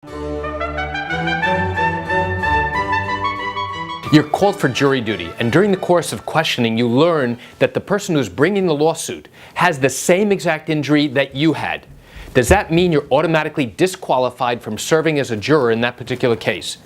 You're called for jury duty, and during the course of questioning, you learn that the person who's bringing the lawsuit has the same exact injury that you had. Does that mean you're automatically disqualified from serving as a juror in that particular case?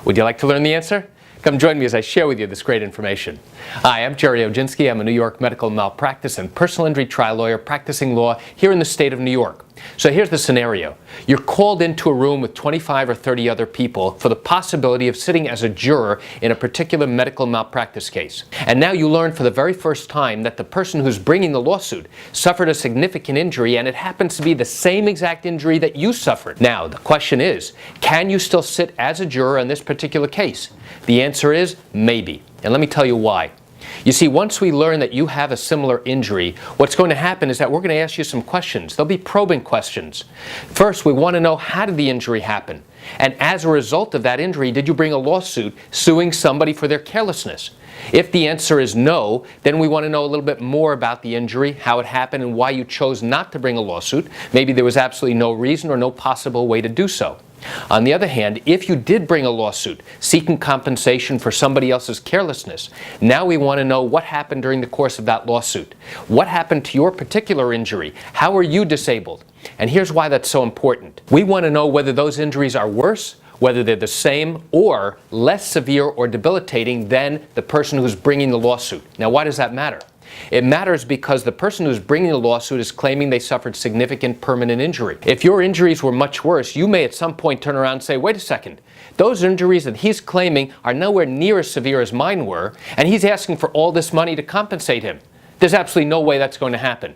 Would you like to learn the answer? Come join me as I share with you this great information. Hi, I'm Gerry Oginski. I'm a New York medical malpractice and personal injury trial lawyer practicing law here in the state of New York. So here's the scenario. You're called into a room with 25 or 30 other people for the possibility of sitting as a juror in a particular medical malpractice case. And now you learn for the very first time that the person who's bringing the lawsuit suffered a significant injury, and it happens to be the same exact injury that you suffered. Now, the question is, can you still sit as a juror in this particular case? The answer is maybe. And let me tell you why. You see, once we learn that you have a similar injury, what's going to happen is that we're going to ask you some questions. They'll be probing questions. First, we want to know, how did the injury happen? And as a result of that injury, did you bring a lawsuit suing somebody for their carelessness? If the answer is no, then we want to know a little bit more about the injury, how it happened, and why you chose not to bring a lawsuit. Maybe there was absolutely no reason or no possible way to do so. On the other hand, if you did bring a lawsuit seeking compensation for somebody else's carelessness, now we want to know what happened during the course of that lawsuit. What happened to your particular injury? How are you disabled? And here's why that's so important. We want to know whether those injuries are worse, whether they're the same or less severe or debilitating than the person who's bringing the lawsuit. Now, why does that matter? It matters because the person who's bringing the lawsuit is claiming they suffered significant permanent injury. If your injuries were much worse, you may at some point turn around and say, wait a second, those injuries that he's claiming are nowhere near as severe as mine were, and he's asking for all this money to compensate him. There's absolutely no way that's going to happen.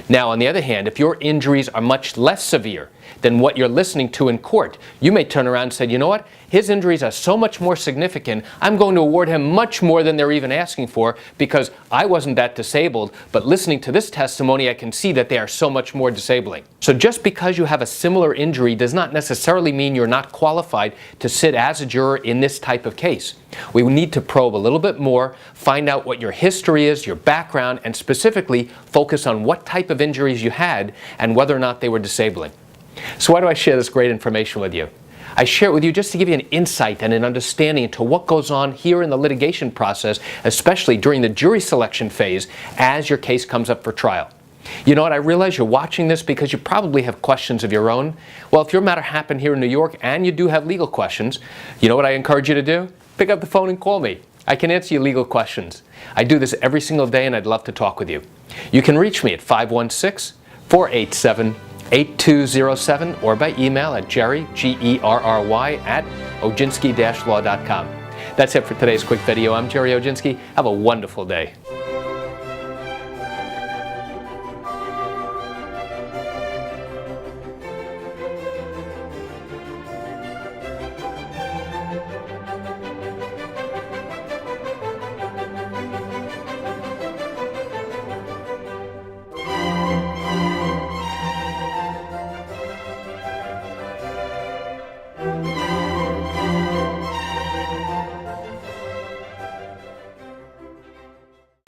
Now, on the other hand, if your injuries are much less severe than what you're listening to in court, you may turn around and say, you know what? His injuries are so much more significant, I'm going to award him much more than they're even asking for because I wasn't that disabled, but listening to this testimony, I can see that they are so much more disabling. So just because you have a similar injury does not necessarily mean you're not qualified to sit as a juror in this type of case. We need to probe a little bit more, find out what your history is, your background, and specifically focus on what type of injuries you had and whether or not they were disabling. So why do I share this great information with you? I share it with you just to give you an insight and an understanding into what goes on here in the litigation process, especially during the jury selection phase as your case comes up for trial. You know what, I realize you're watching this because you probably have questions of your own. Well, if your matter happened here in New York and you do have legal questions, you know what I encourage you to do? Pick up the phone and call me. I can answer your legal questions. I do this every single day and I'd love to talk with you. You can reach me at 516-487-8207 or by email at Gerry, Gerry, at Oginski-law.com. That's it for today's quick video. I'm Gerry Oginski. Have a wonderful day.